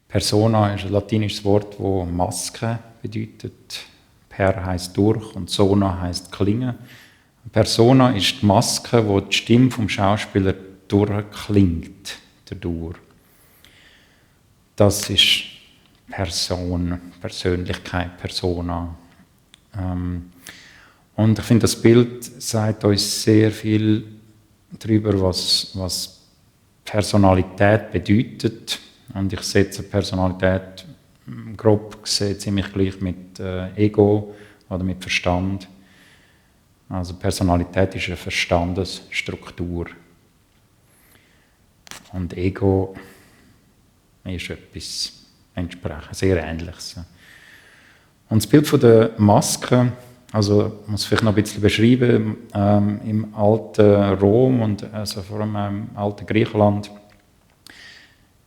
Persona ist ein latinisches Wort, das Maske bedeutet. Per heisst durch und Sona heisst Klinge. Persona ist die Maske, wo die Stimme vom Schauspieler durchklingt. Dadurch. Das ist Person, Persönlichkeit, Persona. Und ich finde, das Bild sagt uns sehr viel darüber, was Personalität bedeutet. Und ich setze Personalität grob gesehen ziemlich gleich mit Ego oder mit Verstand. Also Personalität ist eine Verstandesstruktur. Und Ego ist etwas entsprechend sehr Ähnliches. Und das Bild von der Maske, also ich muss vielleicht noch ein bisschen beschreiben, im alten Rom und also vor allem im alten Griechenland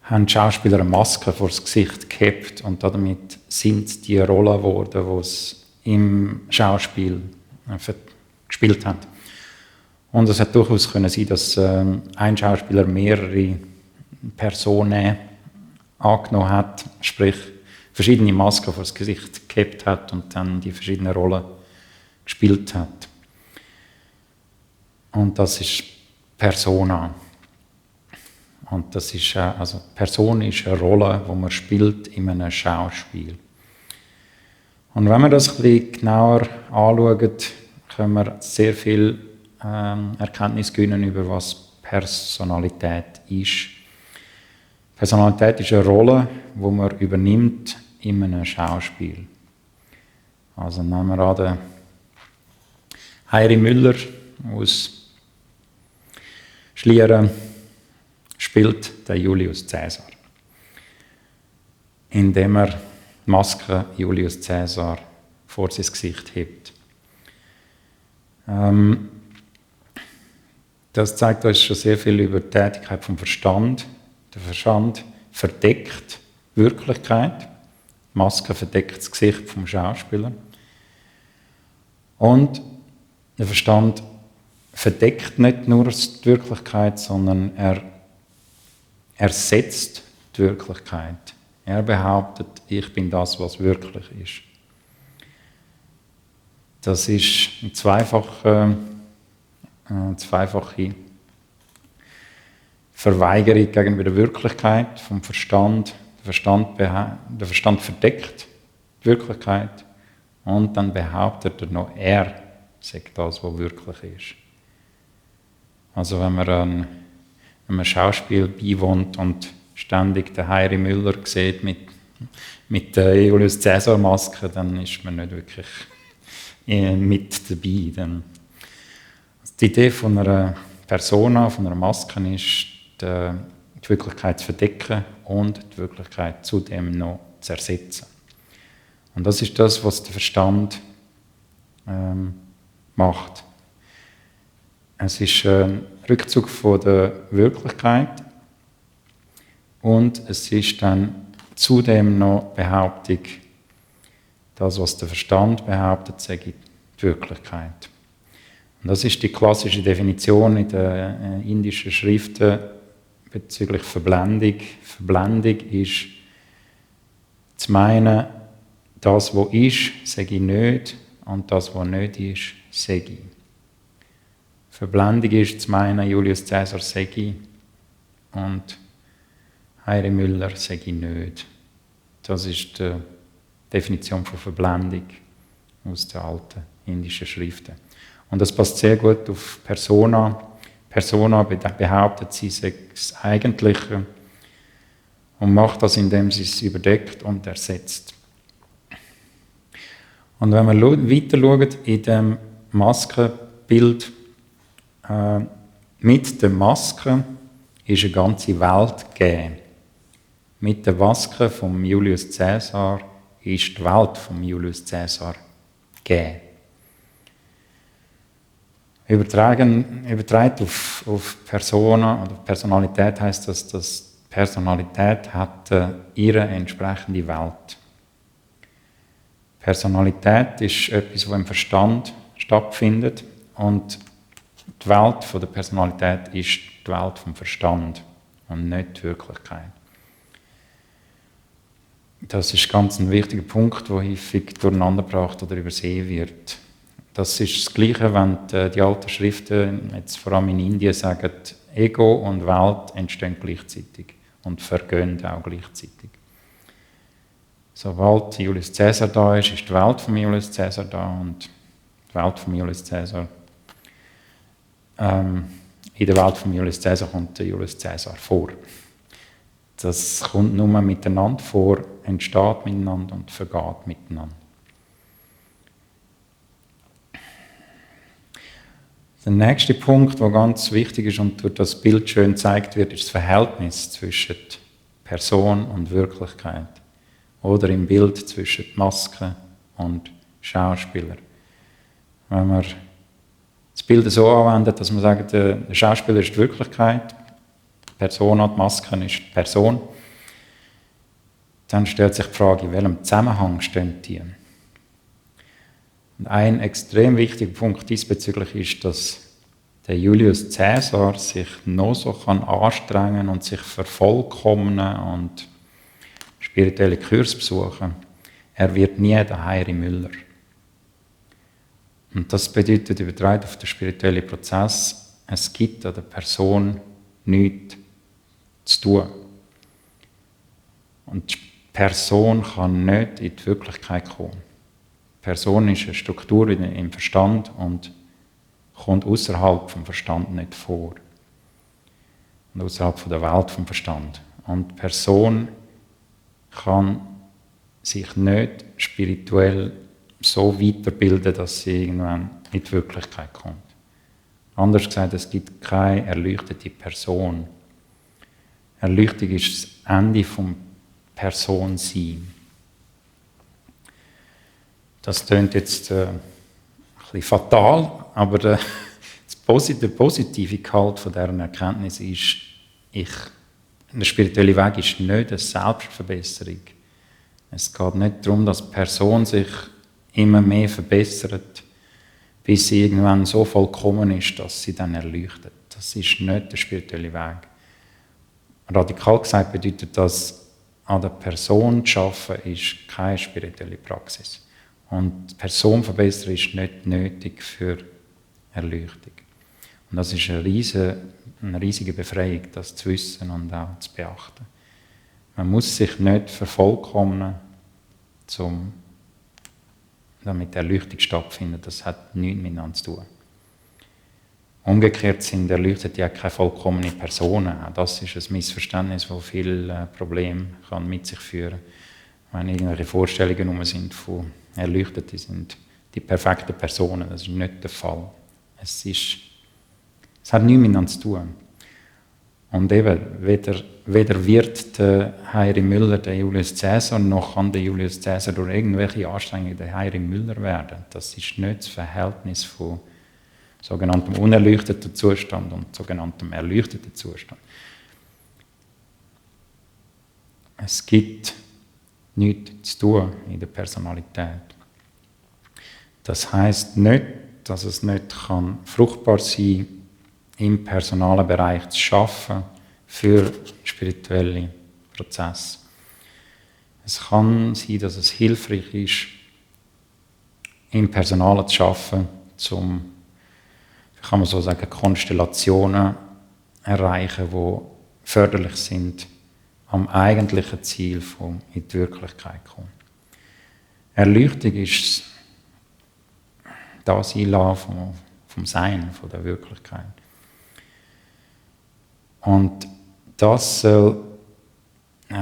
haben die Schauspieler eine Maske vor das Gesicht gehabt und damit sind die Rollen geworden, die sie im Schauspiel gespielt haben. Und es hat durchaus können sein, dass ein Schauspieler mehrere Personen angenommen hat, sprich verschiedene Masken vor das Gesicht gehabt hat und dann die verschiedenen Rollen gespielt hat. Und das ist Persona. Und das ist also Person ist eine Rolle, die man spielt in einem Schauspiel. Und wenn wir das ein bisschen genauer anschauen, können wir sehr viel Erkenntnis gewinnen über was Personalität ist. Personalität ist eine Rolle, die man übernimmt in einem Schauspiel. Also nehmen wir an den Heiri Müller aus Schlieren spielt der Julius Caesar, indem er die Maske Julius Caesar vor sein Gesicht hebt. Das zeigt uns schon sehr viel über die Tätigkeit vom Verstand. Der Verstand verdeckt Wirklichkeit. Die Maske verdeckt das Gesicht vom Schauspieler. Und der Verstand verdeckt nicht nur die Wirklichkeit, sondern er ersetzt die Wirklichkeit. Er behauptet, ich bin das, was wirklich ist. Das ist eine zweifache Verweigerung gegenüber der Wirklichkeit vom Verstand. Der Verstand verdeckt die Wirklichkeit und dann behauptet er noch, er sagt das, was wirklich ist. Also wenn man einem Schauspiel beiwohnt und ständig den Heiri Müller sieht mit der Julius Caesar Maske, dann ist man nicht wirklich mit dabei. Dann die Idee von einer Persona, von einer Maske ist, die Wirklichkeit zu verdecken und die Wirklichkeit zudem noch zu ersetzen. Und das ist das, was der Verstand macht. Es ist ein Rückzug von der Wirklichkeit und es ist dann zudem noch Behauptung, das, was der Verstand behauptet, sei die Wirklichkeit. Und das ist die klassische Definition in den indischen Schriften bezüglich Verblendung. Verblendung ist zu meinen, das, was ist, sage ich nicht, und das, was nicht ist, sage ich. Verblendung ist zu meinen, Julius Caesar sage ich und Heiri Müller sage ich nicht. Das ist die Definition von Verblendung aus den alten indischen Schriften. Und das passt sehr gut auf Persona. Persona behauptet, sie sei das Eigentliche und macht das, indem sie es überdeckt und ersetzt. Und wenn wir weiter schauen, in dem Maskenbild, mit der Maske ist eine ganze Welt gegeben. Mit der Maske von Julius Caesar ist die Welt von Julius Caesar gegeben. Übertragen auf Persona oder Personalität heisst das, dass Personalität hat ihre entsprechende Welt. Personalität ist etwas, was im Verstand stattfindet und die Welt der Personalität ist die Welt vom Verstand und nicht die Wirklichkeit. Das ist ganz ein wichtiger Punkt, der häufig durcheinandergebracht oder übersehen wird. Das ist das Gleiche, wenn die alten Schriften, jetzt vor allem in Indien, sagen, Ego und Welt entstehen gleichzeitig und vergehen auch gleichzeitig. Sobald Julius Caesar da ist, ist die Welt von Julius Caesar da und die Welt von Julius Caesar. In der Welt von Julius Caesar kommt der Julius Caesar vor. Das kommt nur miteinander vor, entsteht miteinander und vergeht miteinander. Der nächste Punkt, der ganz wichtig ist und durch das Bild schön gezeigt wird, ist das Verhältnis zwischen Person und Wirklichkeit. Oder im Bild zwischen Maske und Schauspieler. Wenn man das Bild so anwendet, dass man sagt, der Schauspieler ist die Wirklichkeit, die Persona, die Maske ist die Person, dann stellt sich die Frage, in welchem Zusammenhang stehen die? Und ein extrem wichtiger Punkt diesbezüglich ist, dass der Julius Caesar sich noch so anstrengen und sich vervollkommnen und spirituelle Kurse besuchen. Er wird nie der Heiri Müller. Und das bedeutet, übertragen auf den spirituellen Prozess, es gibt an der Person nichts zu tun. Und die Person kann nicht in die Wirklichkeit kommen. Die Person ist eine Struktur im Verstand und kommt außerhalb vom Verstand nicht vor. Und außerhalb der Welt vom Verstand. Und die Person kann sich nicht spirituell so weiterbilden, dass sie irgendwann in die Wirklichkeit kommt. Anders gesagt, es gibt keine erleuchtete Person. Erleuchtung ist das Ende vom Personsein. Das klingt jetzt ein bisschen fatal, aber der positive Gehalt von dieser Erkenntnis ist, der spirituelle Weg ist nicht eine Selbstverbesserung. Es geht nicht darum, dass die Person sich immer mehr verbessert, bis sie irgendwann so vollkommen ist, dass sie dann erleuchtet. Das ist nicht der spirituelle Weg. Radikal gesagt bedeutet das, an der Person zu arbeiten, ist keine spirituelle Praxis. Und Personenverbesserung ist nicht nötig für Erleuchtung. Und das ist eine riesige Befreiung, das zu wissen und auch zu beachten. Man muss sich nicht vervollkommnen, damit Erleuchtung stattfindet. Das hat nichts miteinander zu tun. Umgekehrt sind Erleuchtete ja keine vollkommene Personen. Auch das ist ein Missverständnis, das viele Probleme mit sich führen kann. Wenn irgendwelche Vorstellungen sind von Erleuchteten sind die perfekten Personen. Das ist nicht der Fall. Es hat nichts miteinander zu tun. Und eben, weder wird der Heiri Müller der Julius Caesar, noch kann der Julius Caesar durch irgendwelche Anstrengungen der Heiri Müller werden. Das ist nicht das Verhältnis von sogenanntem unerleuchteten Zustand und sogenanntem erleuchteten Zustand. Es gibt nichts zu tun in der Personalität. Das heisst nicht, dass es nicht fruchtbar sein kann, im personalen Bereich zu arbeiten für spirituelle Prozesse. Es kann sein, dass es hilfreich ist, im Personalen zu arbeiten, kann man so sagen, Konstellationen erreichen, die förderlich sind, am eigentlichen Ziel in die Wirklichkeit kommen. Erleuchtung ist das Einlassen vom Sein, von der Wirklichkeit. Und das soll die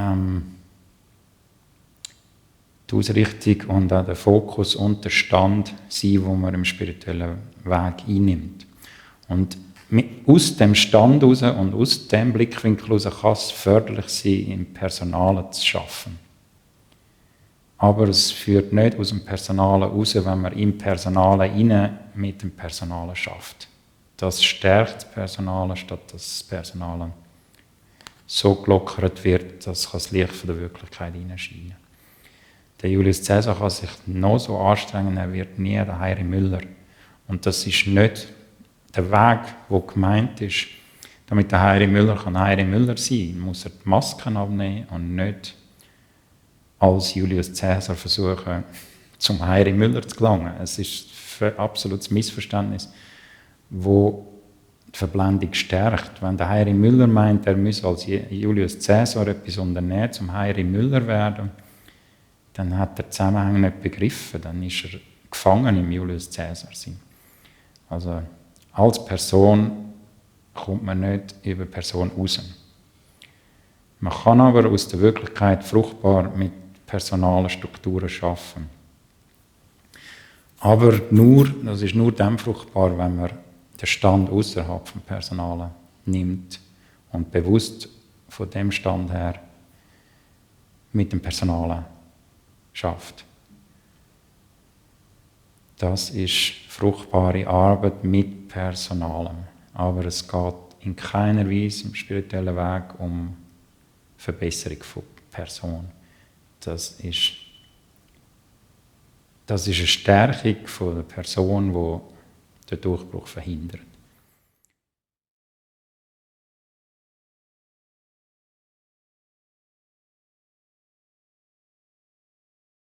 Ausrichtung und auch der Fokus und der Stand sein, wo man im spirituellen Weg einnimmt. Und aus dem Stand heraus und aus dem Blickwinkel heraus kann es förderlich sein, im Personalen zu arbeiten. Aber es führt nicht aus dem Personalen raus, wenn man im Personalen rein mit dem Personalen schafft. Das stärkt das Personalen, statt dass das Personalen so gelockert wird, dass das Licht von der Wirklichkeit hineinscheinen. Der Julius Caesar kann sich noch so anstrengen, er wird nie der Heiri Müller. Und das ist nicht der Weg, der gemeint ist. Damit der Heiri Müller sein kann, muss er die Masken abnehmen und nicht als Julius Caesar versuchen, zum Henry Müller zu gelangen. Es ist ein absolutes Missverständnis, wo die Verblendung stärkt. Wenn der Henry Müller meint, er müsse als Julius Caesar etwas unternehmen, zum Henry Müller werden, dann hat er den Zusammenhang nicht begriffen. Dann ist er gefangen im Julius Caesar sein. Also als Person kommt man nicht über Person raus. Man kann aber aus der Wirklichkeit fruchtbar mit personalen Strukturen arbeiten. Aber das ist nur dann fruchtbar, wenn man den Stand außerhalb vom Personalen nimmt und bewusst von dem Stand her mit dem Personalen schafft. Das ist fruchtbare Arbeit mit Personalem. Aber es geht in keiner Weise im spirituellen Weg um Verbesserung von Person. Das ist eine Stärkung von der Person, die den Durchbruch verhindert.